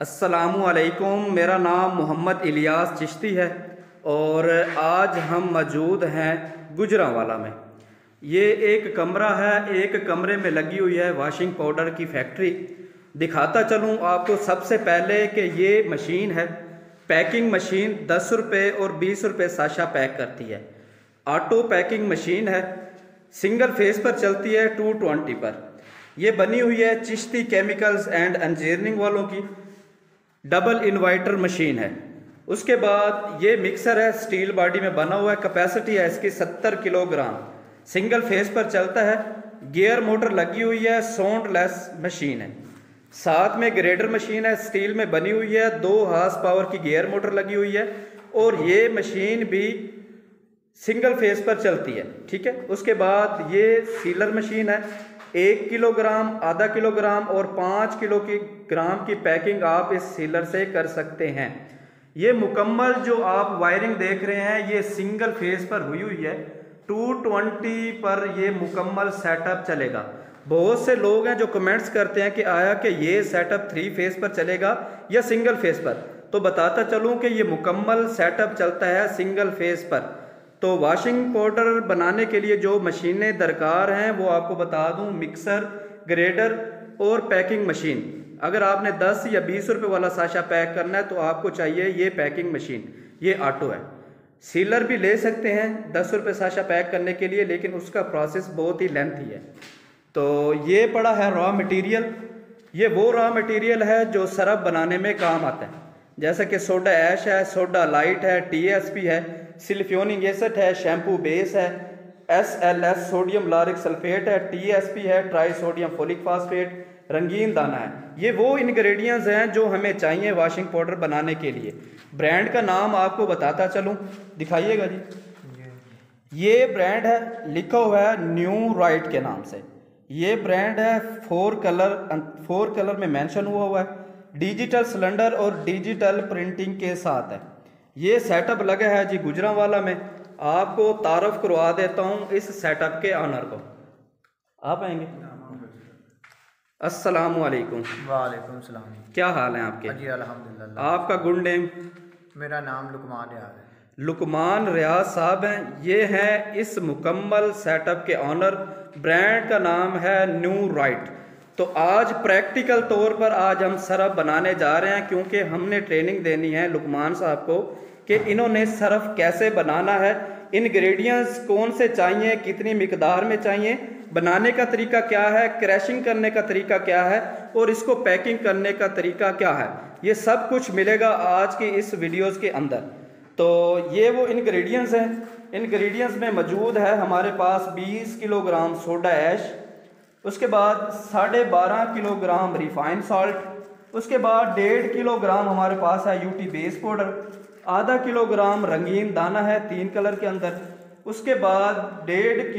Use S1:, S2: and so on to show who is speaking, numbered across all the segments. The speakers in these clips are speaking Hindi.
S1: अस्सलामुअलैकुम। मेरा नाम मोहम्मद इलियास चिश्ती है और आज हम मौजूद हैं गुजरांवाला में। ये एक कमरा है, एक कमरे में लगी हुई है वॉशिंग पाउडर की फैक्ट्री। दिखाता चलूँ आपको सबसे पहले कि ये मशीन है, पैकिंग मशीन 10 रुपये और 20 रुपये साशा पैक करती है। ऑटो पैकिंग मशीन है, सिंगल फेस पर चलती है 220 पर। यह बनी हुई है चिश्ती केमिकल्स एंड इंजीनियरिंग वालों की। डबल इन्वर्टर मशीन है। उसके बाद ये मिक्सर है, स्टील बॉडी में बना हुआ है। कैपेसिटी है इसकी 70 किलोग्राम। सिंगल फेस पर चलता है, गियर मोटर लगी हुई है, साउंड लेस मशीन है। साथ में ग्रेडर मशीन है, स्टील में बनी हुई है, 2 हार्स पावर की गियर मोटर लगी हुई है और ये मशीन भी सिंगल फेस पर चलती है। ठीक है। उसके बाद ये सीलर मशीन है, 1 किलोग्राम, आधा किलोग्राम और 5 किलोग्राम की पैकिंग आप इस सीलर से कर सकते हैं। ये मुकम्मल जो आप वायरिंग देख रहे हैं ये सिंगल फेस पर हुई हुई है। 220 पर ये मुकम्मल सेटअप चलेगा। बहुत से लोग हैं जो कमेंट्स करते हैं कि आया कि ये सेटअप 3 फेस पर चलेगा या सिंगल फेस पर, तो बताता चलूँ कि ये मुकम्मल सेटअप चलता है सिंगल फेस पर। तो वॉशिंग पाउडर बनाने के लिए जो मशीनें दरकार हैं वो आपको बता दूं, मिक्सर, ग्रेडर और पैकिंग मशीन। अगर आपने 10 या 20 रुपये वाला साशा पैक करना है तो आपको चाहिए ये पैकिंग मशीन। ये ऑटो है। सीलर भी ले सकते हैं 10 रुपये साशा पैक करने के लिए, लेकिन उसका प्रोसेस बहुत ही लेंथी है। तो ये पड़ा है रॉ मटेरियल। ये वो रॉ मटेरियल है जो सरफ बनाने में काम आता है, जैसे कि सोडा ऐश है, सोडा लाइट है, TSP है, सिलिकॉनिक एसिड है, शैम्पू बेस है, SLS सोडियम लॉरिक सल्फेट है, TSP है, ट्राई सोडियम फोलिक फास्फेट, रंगीन दाना है। ये वो इंग्रेडिएंट्स हैं जो हमें चाहिए वॉशिंग पाउडर बनाने के लिए। ब्रांड का नाम आपको बताता चलूँ, दिखाइएगा जी। ये ब्रांड है, लिखा हुआ है न्यू राइट के नाम से। ये ब्रांड है, 4 कलर में मेंशन हुआ है। डिजिटल सिलेंडर और डिजिटल प्रिंटिंग के साथ है। ये सेटअप लगा है जी गुजरांवाला में। आपको तारफ करवा देता हूँ इस सेटअप के ऑनर को। आप आएंगे। अस्सलामुअलैकुम।
S2: वालेकुम सलाम।
S1: क्या हाल है आपके?
S2: जी अल्हम्दुलिल्लाह।
S1: आपका गुड नेम?
S2: मेरा नाम लुकमान रियाज है।
S1: लुकमान रियाज साहब हैं। ये हैं इस मुकम्मल सेटअप के ऑनर। ब्रांड का नाम है न्यू राइट। तो आज प्रैक्टिकल तौर पर आज हम सरफ बनाने जा रहे हैं, क्योंकि हमने ट्रेनिंग देनी है लुकमान साहब को कि इन्होंने सरफ कैसे बनाना है, इंग्रेडिएंट्स कौन से चाहिए, कितनी मिकदार में चाहिए, बनाने का तरीका क्या है, क्रैशिंग करने का तरीका क्या है और इसको पैकिंग करने का तरीका क्या है। ये सब कुछ मिलेगा आज की इस वीडियोज़ के अंदर। तो ये वो इंग्रेडिएंट्स हैं। इंग्रेडिएंट्स में मौजूद है हमारे पास 20 किलोग्राम सोडा ऐश, उसके बाद 12.5 किलोग्राम रिफाइंड सॉल्ट, उसके बाद 1.5 किलोग्राम हमारे पास है UT बेस पाउडर, आधा किलोग्राम रंगीन दाना है 3 कलर के अंदर, उसके बाद 2.5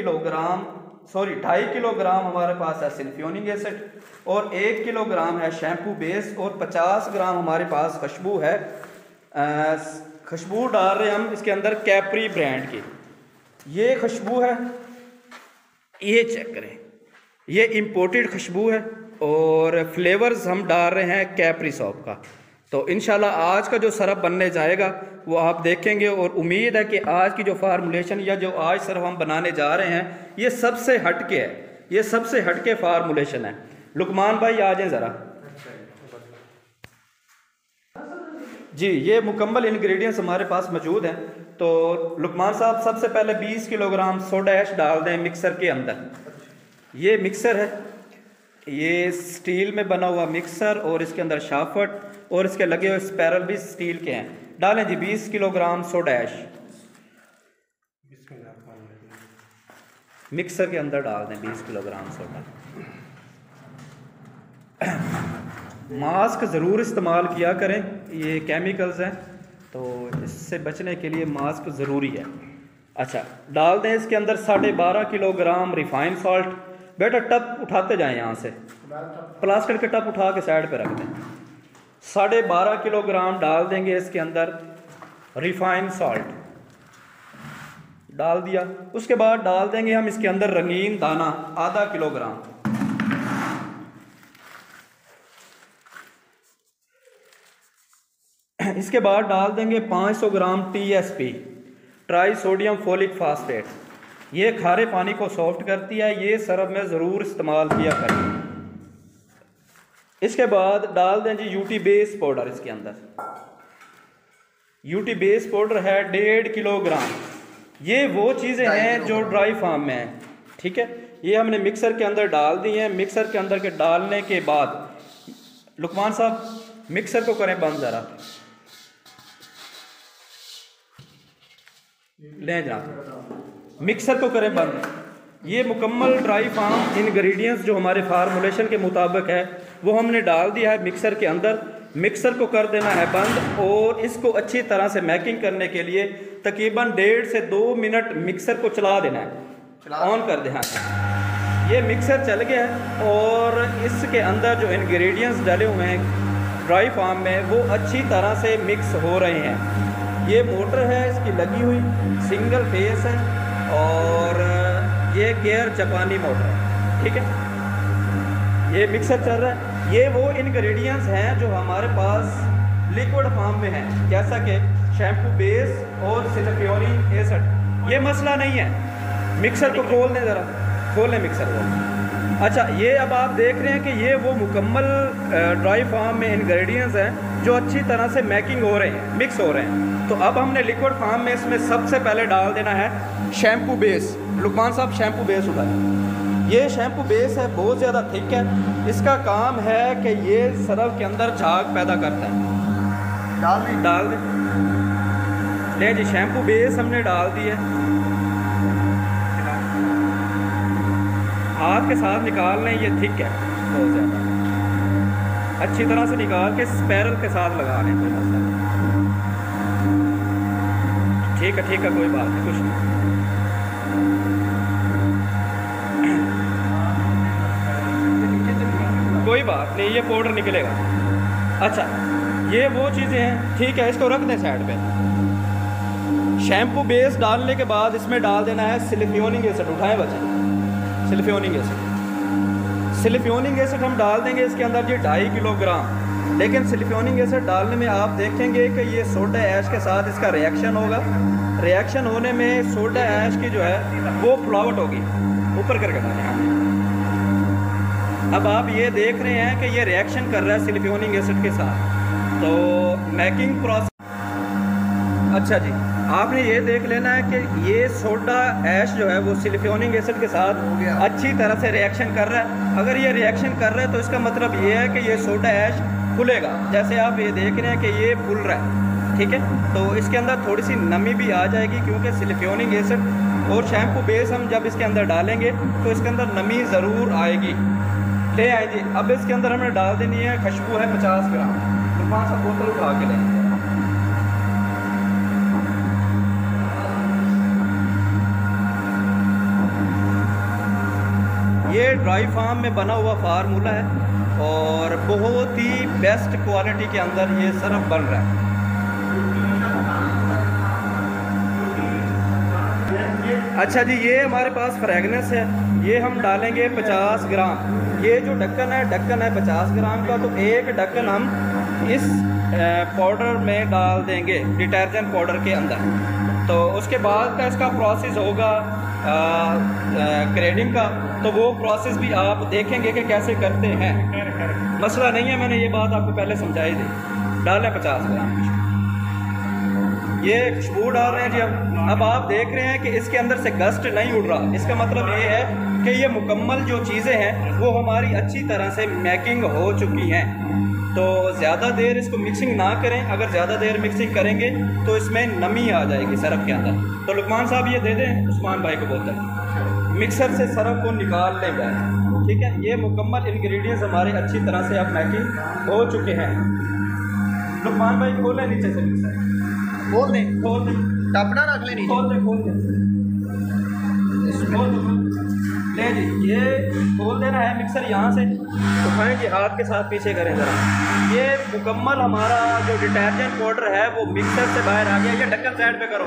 S1: किलोग्राम हमारे पास है सिलिकॉनिक एसिड और 1 किलोग्राम है शैम्पू बेस और 50 ग्राम हमारे पास खुशबू है। खुशबू डाल रहे हैं हम इसके अंदर कैप्री ब्रांड की। ये खुशबू है, ये चेक करें, ये इंपोर्टेड खुशबू है और फ्लेवर्स हम डाल रहे हैं कैप्री सॉप का। तो इंशाल्लाह आज का जो सरफ बनने जाएगा वो आप देखेंगे और उम्मीद है कि आज की जो फार्मूलेशन या जो आज सरफ हम बनाने जा रहे हैं ये सबसे हटके है, ये सबसे हटके फार्मूलेशन है। लुकमान भाई आ जाएं ज़रा जी। ये मुकम्मल इंग्रेडिएंट्स हमारे पास मौजूद हैं। तो लुकमान साहब सबसे पहले 20 किलोग्राम सोडा ऐश डाल दें मिक्सर के अंदर। ये मिक्सर है, ये स्टील में बना हुआ मिक्सर और इसके अंदर शाफट और इसके लगे हुए स्पैरल भी स्टील के हैं। डालें जी 20 किलोग्राम सोडा ऐश मिक्सर के अंदर डाल दें। 20 किलोग्राम सोडा। मास्क ज़रूर इस्तेमाल किया करें, ये केमिकल्स हैं तो इससे बचने के लिए मास्क ज़रूरी है। अच्छा, डाल दें इसके अंदर 12.5 किलोग्राम रिफाइंड सॉल्ट। बेटा टप उठाते जाएं, यहाँ से प्लास्टिक के टप उठा के साइड पे रख दें। 12.5 किलोग्राम डाल देंगे इसके अंदर रिफाइंड सॉल्ट, डाल दिया। उसके बाद डाल देंगे हम इसके अंदर रंगीन दाना आधा किलोग्राम। इसके बाद डाल देंगे 500 ग्राम TSP, try sodium folic phosphate. ये खारे पानी को सॉफ्ट करती है, ये सरब में ज़रूर इस्तेमाल किया करें। इसके बाद डाल दें जी UT बेस पाउडर। इसके अंदर UT बेस पाउडर है 1.5 किलोग्राम। ये वो चीज़ें हैं जो ड्राई फार्म में हैं, ठीक है। ये हमने मिक्सर के अंदर डाल दी हैं। मिक्सर के अंदर के डालने के बाद लुकमान साहब मिक्सर को करें बंद ज़रा, लें जनाब, मिक्सर को करें बंद। ये मुकम्मल ड्राई फार्म इंग्रेडिएंट्स जो हमारे फार्मूलेशन के मुताबिक है वो हमने डाल दिया है मिक्सर के अंदर। मिक्सर को कर देना है बंद और इसको अच्छी तरह से मैकिंग करने के लिए तकरीबन 1.5 से 2 मिनट मिक्सर को चला देना है, ऑन कर देना है। ये मिक्सर चल गया है और इसके अंदर जो इंग्रेडिएंट्स डाले हुए हैं ड्राई फार्म में वो अच्छी तरह से मिक्स हो रहे हैं। ये मोटर है इसकी लगी हुई, सिंगल फेस है और ये गियर जापानी मोटर है, ठीक है। ये मिक्सर चल रहा है। ये वो इंग्रेडिएंट्स हैं जो हमारे पास लिक्विड फॉर्म में हैं, जैसा कि शैम्पू बेस और सिलिकॉनिक एसिड। ये मसला नहीं है। मिक्सर को खोल दें ज़रा, खोलें मिक्सर को। अच्छा, ये अब आप देख रहे हैं कि ये वो मुकम्मल ड्राई फार्म में इंग्रेडिएंट्स हैं जो अच्छी तरह से मैकिंग हो रहे हैं, मिक्स हो रहे हैं। तो अब हमने लिक्विड फार्म में इसमें सबसे पहले डाल देना है शैम्पू बेस। लुकमान साहब शैम्पू बेस उठाएं। ये शैम्पू बेस है, बहुत ज़्यादा थिक है। इसका काम है कि ये सरफ के अंदर झाग पैदा करता है। डाल दें। ले जी, शैम्पू बेस हमने डाल दिया। हाथ के साथ निकाल लें, ये थिक है बहुत ज़्यादा। अच्छी तरह से निकाल के स्पैरल के साथ लगा लें, कोई मसला नहीं। ठीक है, ठीक है, कोई बात नहीं, कुछ नहीं। कोई बात नहीं, ये पाउडर निकलेगा। अच्छा, ये वो चीज़ें हैं, ठीक है, इसको रख दें साइड पे। शैम्पू बेस डालने के बाद इसमें डाल देना है सिलिकॉनिक एसिड। उठाएं बच्चे, सिलिकॉनिक एसिड। सिलिकॉनिक एसिड हम डाल देंगे इसके अंदर जी 2.5 किलोग्राम। लेकिन सिलिकॉनिक एसिड डालने में आप देखेंगे कि ये सोडा ऐश के साथ इसका रिएक्शन होगा। रिएक्शन होने में सोडा ऐश की जो है वो फ्लावट होगी, ऊपर करके डालें। अब आप ये देख रहे हैं कि ये रिएक्शन कर रहा है सिलिकॉनिक एसिड के साथ, तो मैकिंग प्रोसेस। अच्छा जी, आपने ये देख लेना है कि ये सोडा ऐश जो है वो सिलिकॉनिक एसिड के साथ अच्छी तरह से रिएक्शन कर रहा है। अगर ये रिएक्शन कर रहा है तो इसका मतलब ये है कि ये सोडा ऐश फूलेगा। जैसे आप ये देख रहे हैं कि ये फूल रहा है, ठीक है। तो इसके अंदर थोड़ी सी नमी भी आ जाएगी, क्योंकि सिलिकॉनिक एसिड और शैम्पू बेस हम जब इसके अंदर डालेंगे तो इसके अंदर नमी ज़रूर आएगी। ले आए जी। अब इसके अंदर हमने डाल देनी है खुशबू है 50 ग्राम। तो 500 बोतल उठा के लें। ये ड्राई फार्म में बना हुआ फार्मूला है और बहुत ही बेस्ट क्वालिटी के अंदर ये सरफ बन रहा है। अच्छा जी, ये हमारे पास फ्रेगनेंस है, ये हम डालेंगे 50 ग्राम। ये जो ढक्कन है 50 ग्राम का, तो एक ढक्कन हम इस पाउडर में डाल देंगे, डिटर्जेंट पाउडर के अंदर। तो उसके बाद का इसका प्रोसेस होगा ग्रेडिंग का, तो वो प्रोसेस भी आप देखेंगे कि कैसे करते हैं। मसला नहीं है, मैंने ये बात आपको पहले समझाई थी। डालें 50 ग्राम ये खुशबू डाल रहे हैं जी। अब आप देख रहे हैं कि इसके अंदर से गस्ट नहीं उड़ रहा। इसका मतलब ये है कि ये मुकम्मल जो चीज़ें हैं वो हमारी अच्छी तरह से मैकिंग हो चुकी हैं। तो ज़्यादा देर इसको मिक्सिंग ना करें। अगर ज़्यादा देर मिक्सिंग करेंगे तो इसमें नमी आ जाएगी सरफ के अंदर। तो लुकमान साहब ये दे दें उस्मान भाई को बोतल, मिक्सर से सरफ को निकाल ले जाए, ठीक है। ये मुकम्मल इंग्रेडिएंट्स हमारे अच्छी तरह से अब मैकिंग हो चुके हैं। लुकमान भाई खोलें नीचे से मिक्सर, खोल दें, खोल दें,
S2: टपना रख लेनी,
S1: खोल दें, खोल दें, ले जी। ये खोल देना है मिक्सर यहाँ से। उठाएं कि हाथ के साथ पीछे करें ज़रा। ये मुकम्मल हमारा जो डिटर्जेंट पाउडर है वो मिक्सर से बाहर आ गया। ये ढक्कन साइड पे करो,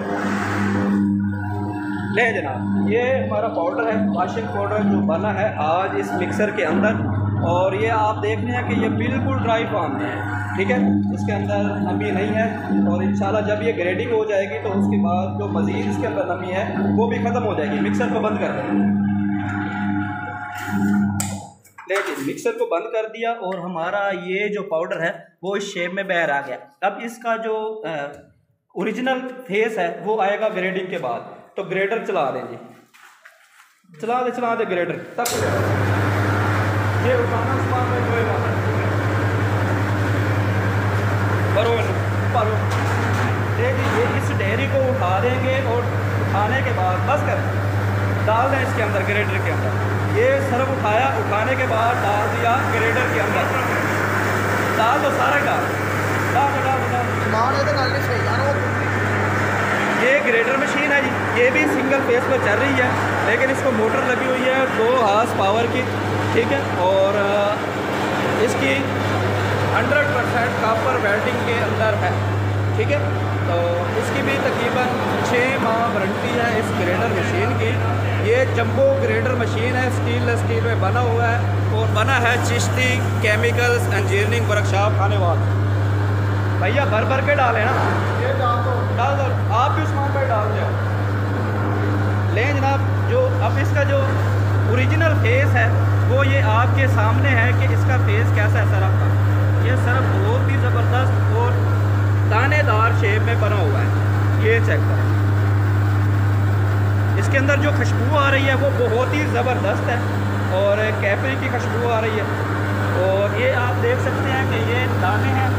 S1: ले जनाब। ये हमारा पाउडर है, वॉशिंग पाउडर जो बना है आज इस मिक्सर के अंदर। और ये आप देख रहे हैं कि ये बिल्कुल ड्राई फार्म में है, ठीक है, इसके अंदर नमी नहीं है। और इंशाल्लाह जब ये ग्रेडिंग हो जाएगी तो उसके बाद जो मज़ीद इसके अंदर नमी है वो भी ख़त्म हो जाएगी। मिक्सर को बंद कर दें, लेकिन मिक्सर को बंद कर दिया और हमारा ये जो पाउडर है वो इस शेप में बाहर आ गया। अब इसका जो ओरिजिनल फेस है वो आएगा ग्रेडिंग के बाद। तो ग्रेडर चला दें जी, चला दे ग्रेडर तक ये उठाना परो ये इस डेयरी को उठा देंगे और उठाने के बाद बस कर डाल दें इसके अंदर, ग्रेडर के अंदर। ये सर्फ उठाया, उठाने के बाद डाल दिया ग्रेडर के अंदर, डाल दो सारा डाल। ये ग्रेडर मशीन है जी, ये भी सिंगल फेस पर चल रही है, लेकिन इसको मोटर लगी हुई है 2 हॉर्स पावर की, ठीक है। और इसकी 100% कॉपर वेल्डिंग के अंदर है, ठीक है। तो इसकी भी तकरीबन 6 माह वारंटी है इस ग्रेडर मशीन की। ये जंबो ग्रेडर मशीन है, स्टील में बना हुआ है और बना है Chishti chemicals engineering workshop Khanewal. भैया भर के डालें ना, ये डाल दो आप भी उस्मान भाई डाल दो लें जनाब। जो अब इसका जो ओरिजिनल फेस है वो ये आपके सामने है कि इसका फेस कैसा है सरफ का। ये सरफ बहुत ही ज़बरदस्त और दानेदार शेप में बना हुआ है, ये चेक करें। इसके अंदर जो खुशबू आ रही है वो बहुत ही ज़बरदस्त है और कैपरी की खुशबू आ रही है। और ये आप देख सकते हैं कि ये दाने हैं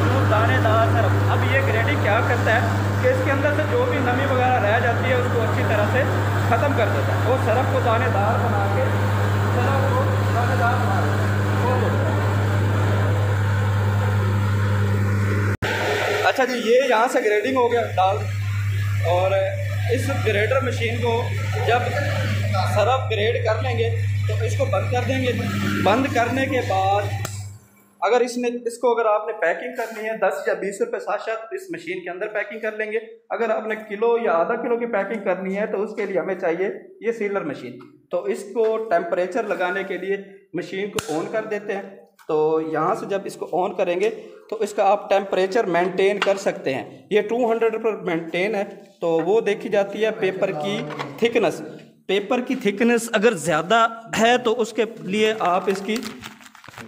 S1: जो दानेदार सरफ। अब ये ग्रेडिंग क्या करता है कि इसके अंदर से जो भी नमी वगैरह रह जाती है उसको अच्छी तरह से ख़त्म कर देता है और सरफ को दानेदार बना के अच्छा जी, ये यहाँ से ग्रेडिंग हो गया डाल। और इस ग्रेडर मशीन को जब सरफ ग्रेड कर लेंगे तो इसको बंद कर देंगे। बंद करने के बाद अगर इसको अगर आपने पैकिंग करनी है 10 या 20 रुपये साथ इस मशीन के अंदर पैकिंग कर लेंगे। अगर आपने किलो या आधा किलो की पैकिंग करनी है तो उसके लिए हमें चाहिए ये सीलर मशीन। तो इसको टेम्परेचर लगाने के लिए मशीन को ऑन कर देते हैं। तो यहाँ से जब इसको ऑन करेंगे तो इसका आप टेम्परेचर मेंटेन कर सकते हैं। ये 200 पर मेंटेन है। तो वो देखी जाती है पेपर की थिकनेस। पेपर की थिकनेस अगर ज़्यादा है तो उसके लिए आप इसकी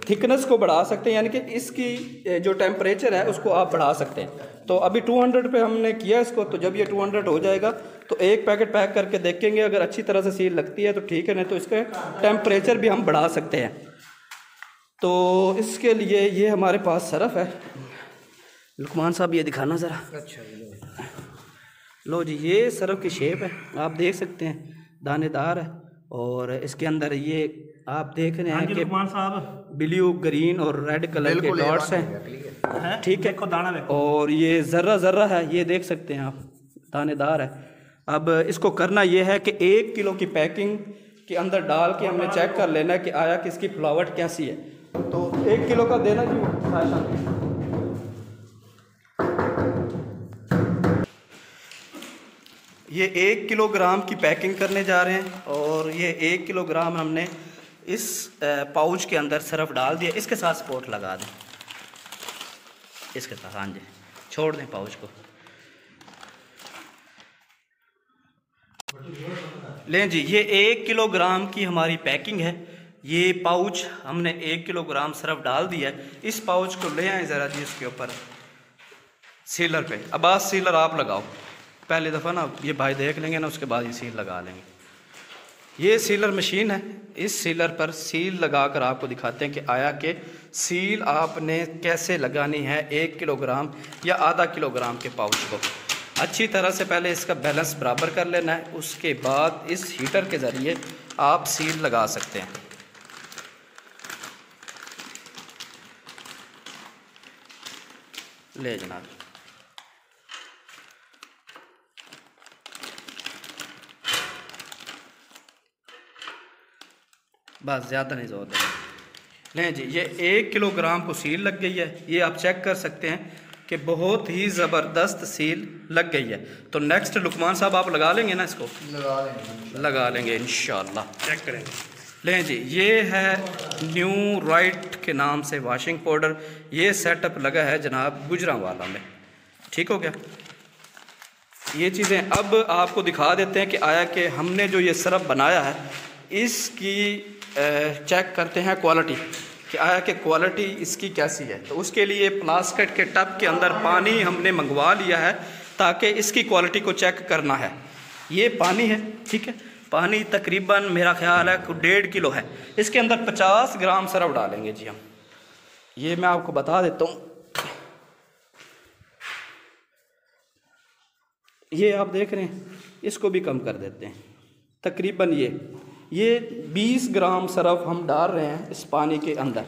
S1: थिकनेस को बढ़ा सकते हैं, यानी कि इसकी जो टेम्परेचर है उसको आप बढ़ा सकते हैं। तो अभी 200 पे हमने किया इसको। तो जब ये 200 हो जाएगा तो एक पैकेट पैक करके देखेंगे, अगर अच्छी तरह से सील लगती है तो ठीक है, नहीं तो इसका टेम्परेचर भी हम बढ़ा सकते हैं। तो इसके लिए ये हमारे पास सरफ है। लुकमान साहब ये दिखाना ज़रा। अच्छा लो जी, ये सरफ की शेप है, आप देख सकते हैं, दानेदार है। और इसके अंदर ये आप देख रहे हैं कि ब्लू, ग्रीन और रेड कलर के डॉट्स हैं, ठीक है। और ये ज़र्रा है, ये देख सकते हैं आप, दानेदार है। अब इसको करना ये है कि 1 किलो की पैकिंग के अंदर डाल के हमने चेक कर लेना है कि आया कि इसकी फ्लावट कैसी है। तो 1 किलो का देना क्यों। ये 1 किलोग्राम की पैकिंग करने जा रहे हैं और ये 1 किलोग्राम हमने इस पाउच के अंदर सरफ डाल दिया। इसके साथ सपोर्ट लगा दें, इसके साथ, हाँ जी, छोड़ दें पाउच को। लें जी, ये 1 किलोग्राम की हमारी पैकिंग है। ये पाउच हमने 1 किलोग्राम सरफ डाल दिया है। इस पाउच को ले आए ज़रा जी इसके ऊपर सीलर पे। अब आज सीलर आप लगाओ, पहली दफ़ा ना ये भाई देख लेंगे ना, उसके बाद ये सील लगा लेंगे। ये सीलर मशीन है, इस सीलर पर सील लगाकर आपको दिखाते हैं कि आया कि सील आपने कैसे लगानी है 1 किलोग्राम या आधा किलोग्राम के पाउच को। अच्छी तरह से पहले इसका बैलेंस बराबर कर लेना है, उसके बाद इस हीटर के ज़रिए आप सील लगा सकते हैं। ले जनाब, बस ज़्यादा नहीं जोर देना। लें जी, ये 1 किलोग्राम को सील लग गई है। ये आप चेक कर सकते हैं कि बहुत ही ज़बरदस्त सील लग गई है। तो नेक्स्ट लुकमान साहब आप लगा लेंगे ना इसको? लगा लेंगे इंशाल्लाह, चेक करेंगे। लें जी, ये है न्यू राइट के नाम से वाशिंग पाउडर। ये सेटअप लगा है जनाब गुजरांवाला में। ठीक हो गया। ये चीज़ें अब आपको दिखा देते हैं कि आया कि हमने जो ये सरफ बनाया है इसकी चेक करते हैं क्वालिटी, कि आया कि क्वालिटी इसकी कैसी है। तो उसके लिए प्लास्टिक के टब के अंदर पानी हमने मंगवा लिया है ताकि इसकी क्वालिटी को चेक करना है। ये पानी है, ठीक है। पानी तकरीबन मेरा ख्याल है 1.5 किलो है। इसके अंदर 50 ग्राम सरफ डालेंगे जी हम। ये मैं आपको बता देता हूँ। ये आप देख रहे हैं, इसको भी कम कर देते हैं। तकरीबन ये 20 ग्राम सरफ हम डाल रहे हैं इस पानी के अंदर।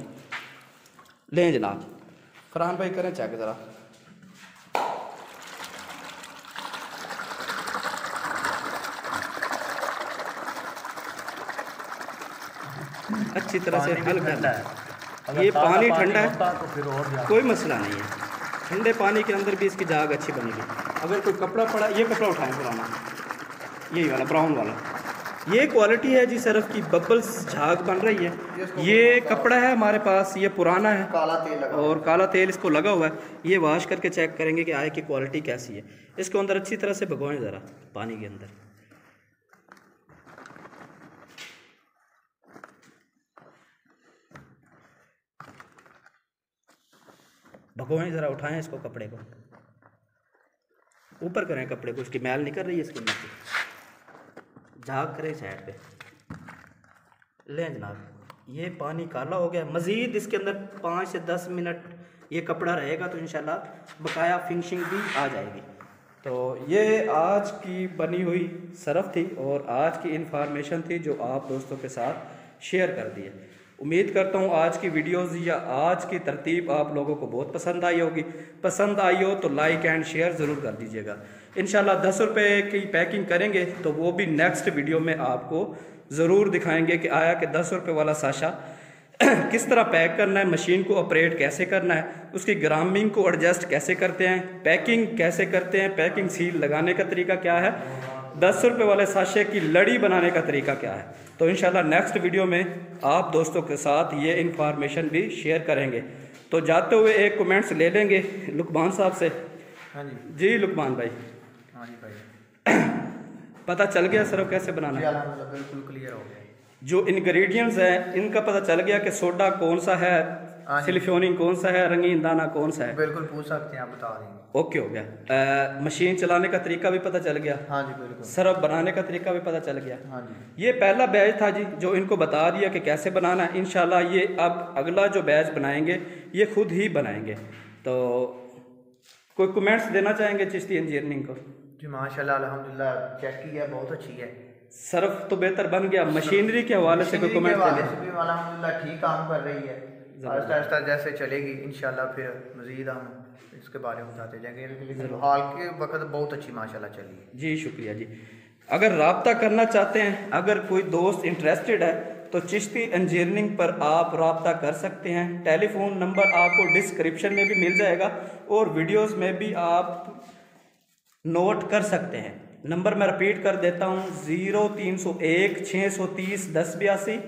S1: लें जनाब, फरहान भाई करें चेक ज़रा। अच्छी तरह से हल करना है। ये पानी ठंडा है
S2: तो फिर और
S1: कोई मसला नहीं है। ठंडे पानी के अंदर भी इसकी झाग अच्छी बनेगी। अगर कोई कपड़ा पड़ा, ये कपड़ा उठाएं पुराना, यही वाला ब्राउन वाला, ये क्वालिटी है जी सरफ की। बबल्स झाग बन रही है। ये कपड़ा है हमारे पास, ये पुराना है,
S2: काला तेल लगा
S1: और काला तेल इसको लगा हुआ है। ये वॉश करके चेक करेंगे कि आय की क्वालिटी कैसी है। इसको अंदर अच्छी तरह से भगवाएं ज़रा पानी के अंदर। भगवाएं ज़रा, उठाएं इसको, कपड़े को ऊपर करें, कपड़े को, उसकी मैल निकल रही है इसके अंदर से। झाग करें साइड पे। लें जनाब, ये पानी काला हो गया। मज़ीद इसके अंदर 5 से 10 मिनट ये कपड़ा रहेगा तो इंशाल्लाह बकाया फिनिशिंग भी आ जाएगी। तो ये आज की बनी हुई सरफ थी और आज की इन्फॉर्मेशन थी जो आप दोस्तों के साथ शेयर कर दी है। उम्मीद करता हूँ आज की वीडियोज़ या आज की तरतीब आप लोगों को बहुत पसंद आई होगी। पसंद आई हो तो लाइक एंड शेयर ज़रूर कर दीजिएगा। इंशाल्लाह 10 रुपये की पैकिंग करेंगे तो वो भी नेक्स्ट वीडियो में आपको ज़रूर दिखाएंगे कि आया कि 10 रुपये वाला साशा किस तरह पैक करना है, मशीन को ऑपरेट कैसे करना है, उसकी ग्रामिंग को एडजस्ट कैसे करते हैं, पैकिंग कैसे करते हैं, पैकिंग सील लगाने का तरीका क्या है, 10 रुपये वाले साशे की लड़ी बनाने का तरीका क्या है। तो इंशाल्लाह नेक्स्ट वीडियो में आप दोस्तों के साथ ये इन्फॉर्मेशन भी शेयर करेंगे। तो जाते हुए एक कमेंट्स ले लेंगे लुकमान साहब से।
S2: हाँ जी
S1: जी लुकमान भाई।
S2: हाँ जी भाई,
S1: पता चल गया सरफ कैसे बनाना है?
S2: अल्हम्दुलिल्लाह बिल्कुल क्लियर हो गया।
S1: जो इंग्रेडिएंट्स हैं इनका पता चल गया कि सोडा कौन सा है, सिलिफोनिंग कौन सा है, रंगीन दाना कौन सा है।
S2: बिल्कुल पूछ सकते हैं, आप बता देंगे।
S1: ओके हो गया। मशीन चलाने का तरीका भी पता चल गया।
S2: हाँ जी बिल्कुल।
S1: सरफ बनाने का तरीका भी पता चल गया।
S2: हाँ जी,
S1: ये पहला बैच था जी जो इनको बता दिया कि कैसे बनाना है। इंशाल्लाह ये अब अगला जो बैच बनाएंगे ये खुद ही बनाएंगे। तो कोई कमेंट्स देना चाहेंगे चिश्ती इंजीनियरिंग को?
S2: जी माशाल्लाह अल्हम्दुलिल्लाह, चेक की है, बहुत अच्छी है।
S1: सरफ तो बेहतर बन गया। मशीनरी के हवाले से कोई कमेंट देना?
S2: अल्हम्दुलिल्लाह ठीक काम कर रही है। आहिस्ता आहिस्ता जैसे चलेगी इंशाल्लाह फिर मज़ीद हम इसके बारे में बताते जाएंगे। लेकिन हाल के वक्त बहुत अच्छी माशाल्लाह चली है।
S1: जी शुक्रिया जी। अगर रब्ता करना चाहते हैं, अगर कोई दोस्त इंटरेस्टेड है तो चिश्ती इंजीनियरिंग पर आप रब्ता कर सकते हैं। टेलीफोन नंबर आपको डिस्क्रिप्शन में भी मिल जाएगा और वीडियोस में भी आप नोट कर सकते हैं। नंबर मैं रिपीट कर देता हूँ, 0301 630 1082,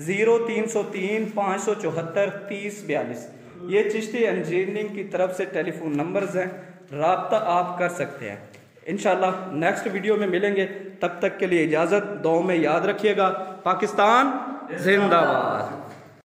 S1: 0303 574 3042। ये चिश्ती इंजीनियरिंग की तरफ से टेलीफोन नंबर्स हैं, रब्ता आप कर सकते हैं। इंशाल्लाह नेक्स्ट वीडियो में मिलेंगे, तब तक के लिए इजाज़त। दुआ में याद रखिएगा। पाकिस्तान जिंदाबाद।